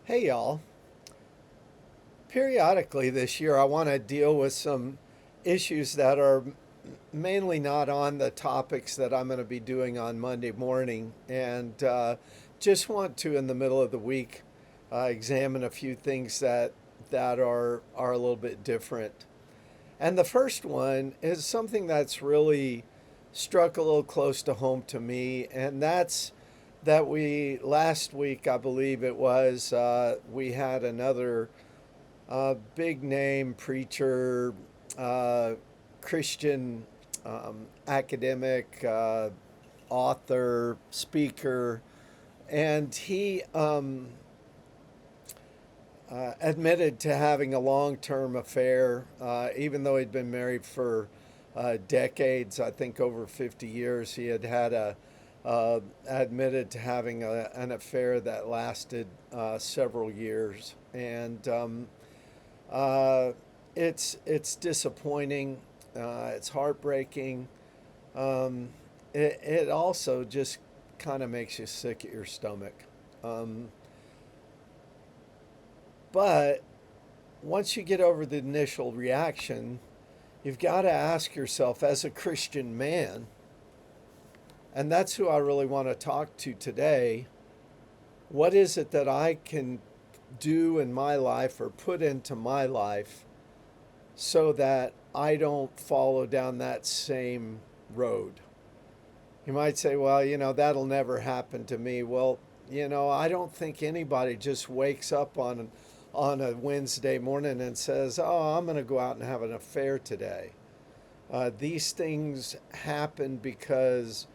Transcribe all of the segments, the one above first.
Hey y'all. Periodically this year, I want to deal with some issues that are mainly not on the topics that I'm going to be doing on Monday morning, and just want to, in the middle of the week, examine a few things that are a little bit different. And the first one is something that's really struck a little close to home to me, and that's that we last week, I believe it was, we had another big name preacher, uh, Christian academic, author, speaker, and he admitted to having a long term affair, even though he'd been married for decades, I think over 50 years. He had admitted to having an affair that lasted several years. And uh, it's disappointing. It's heartbreaking. Um, it also just kind of makes you sick at your stomach. Um, but once you get over the initial reaction, you've got to ask yourself, as a Christian man, and that's who I really want to talk to today. What is it that I can do in my life or put into my life so that I don't follow down that same road? You might say, well, that'll never happen to me. Well, I don't think anybody just wakes up on a Wednesday morning and says, "Oh, I'm going to go out and have an affair today." These things happen because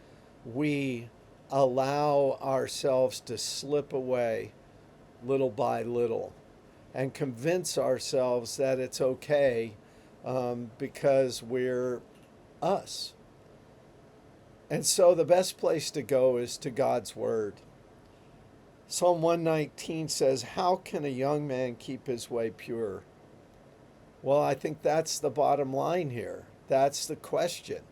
we allow ourselves to slip away little by little and convince ourselves that it's okay because we're us. And so the best place to go is to God's Word. Psalm 119 says, "How can a young man keep his way pure?" Well, I think that's the bottom line here. That's the question.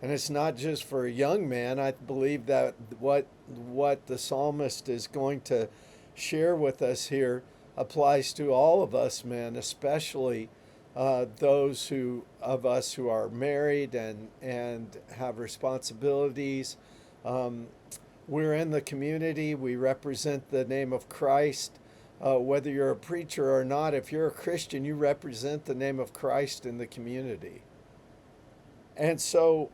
And it's not just for a young man. I believe that what the psalmist is going to share with us here applies to all of us men, especially those who of us who are married and have responsibilities. Um, we're in the community. We represent the name of Christ. Whether you're a preacher or not, if you're a Christian, you represent the name of Christ in the community. And so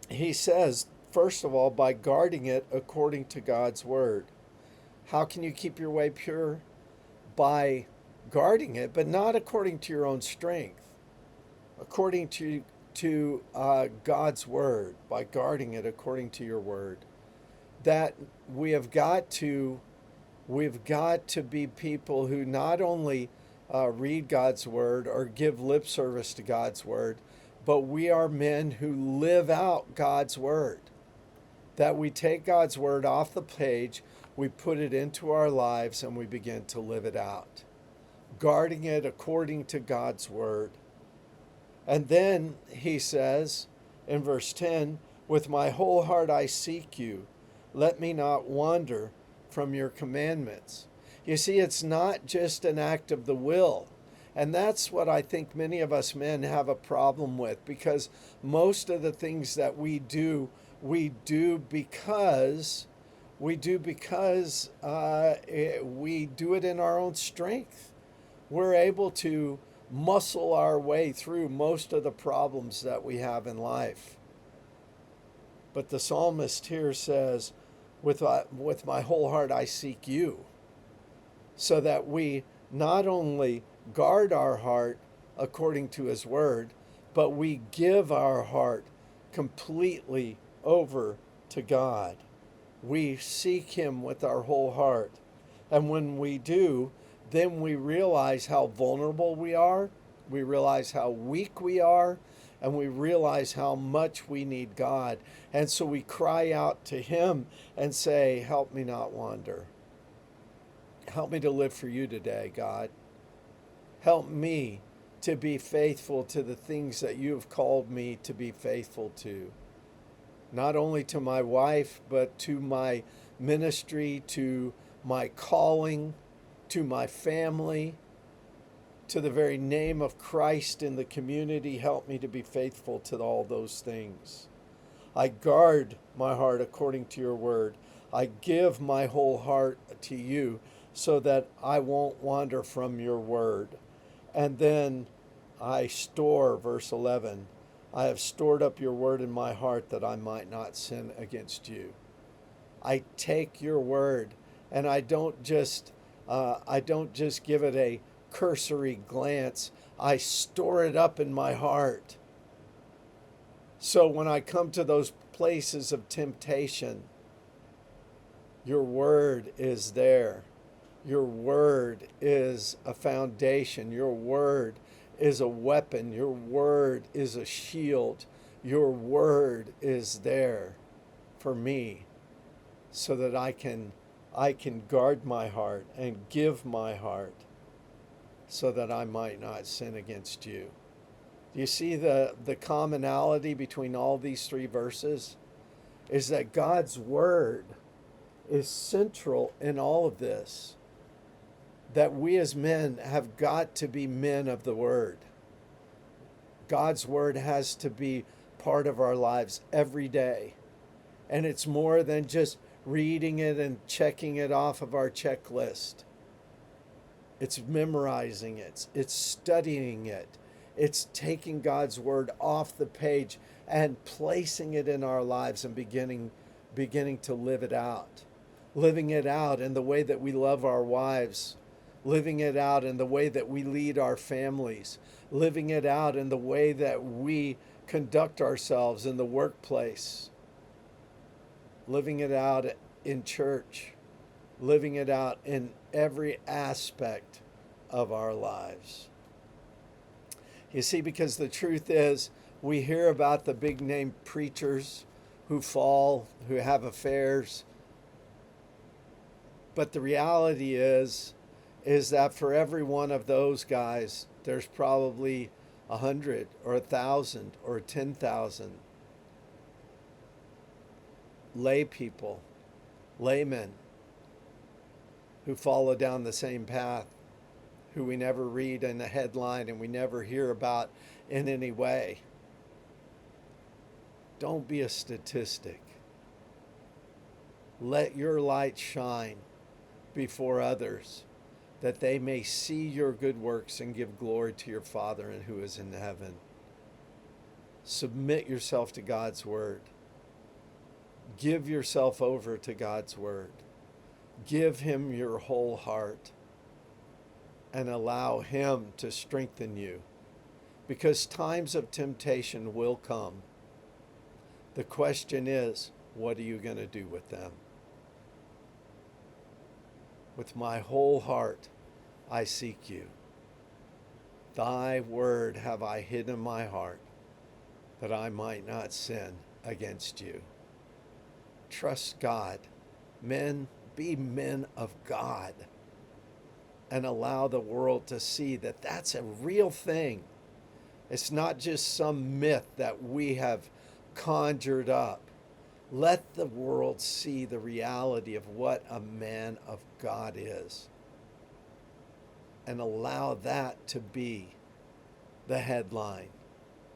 he says, first of all, by guarding it according to God's word. How can you keep your way pure? By guarding it, but not according to your own strength, according to God's word, by guarding it according to your word. That we have got to we've got to be people who not only read God's word or give lip service to God's word, but we are men who live out God's word. That we take God's word off the page, we put it into our lives, and we begin to live it out, guarding it according to God's word. And then he says in verse 10, "With my whole heart I seek you. Let me not wander from your commandments." You see, it's not just an act of the will. And that's what I think many of us men have a problem with, because most of the things that we do because we do it in our own strength. We're able to muscle our way through most of the problems that we have in life. But the psalmist here says, with my whole heart I seek you, so that we not only guard our heart according to his word, but we give our heart completely over to God. We seek him with our whole heart. And when we do, then we realize how vulnerable we are, we realize how weak we are, and we realize how much we need God. And so we cry out to him and say, "Help me not wander. Help me to live for you today, God. Help me to be faithful to the things that you have called me to be faithful to. Not only to my wife, but to my ministry, to my calling, to my family, to the very name of Christ in the community. Help me to be faithful to all those things. I guard my heart according to your word. I give my whole heart to you so that I won't wander from your word. And then I store, verse 11, I have stored up your word in my heart that I might not sin against you. I take your word and I don't just give it a cursory glance. I store it up in my heart. So when I come to those places of temptation, your word is there. Your word is a foundation. Your word is a weapon. Your word is a shield. Your word is there for me so that I can guard my heart and give my heart so that I might not sin against you. Do you see the commonality between all these three verses? Is that God's word is central in all of this. That we as men have got to be men of the word. God's word has to be part of our lives every day. And it's more than just reading it and checking it off of our checklist. It's memorizing it. It's studying it. It's taking God's word off the page and placing it in our lives and beginning to live it out. Living it out in the way that we love our wives. Living it out in the way that we lead our families. Living it out in the way that we conduct ourselves in the workplace. Living it out in church. Living it out in every aspect of our lives. You see, because the truth is, we hear about the big name preachers who fall, who have affairs. But the reality is that for every one of those guys, there's probably 100 or 1,000 or 10,000 lay people, laymen, who follow down the same path, who we never read in a headline and we never hear about in any way. Don't be a statistic. Let your light shine before others, that they may see your good works and give glory to your Father and who is in heaven. Submit yourself to God's word. Give yourself over to God's word. Give him your whole heart and allow him to strengthen you, because times of temptation will come. The question is, what are you going to do with them? With my whole heart I seek you. Thy word have I hid in my heart, that I might not sin against you. Trust God. Men, be men of God. And allow the world to see that that's a real thing. It's not just some myth that we have conjured up. Let the world see the reality of what a man of God is. And allow that to be the headline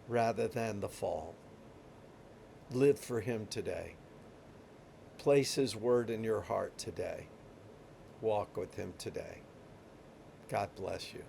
rather than the fall. Live for him today. Place his word in your heart today. Walk with him today. God bless you.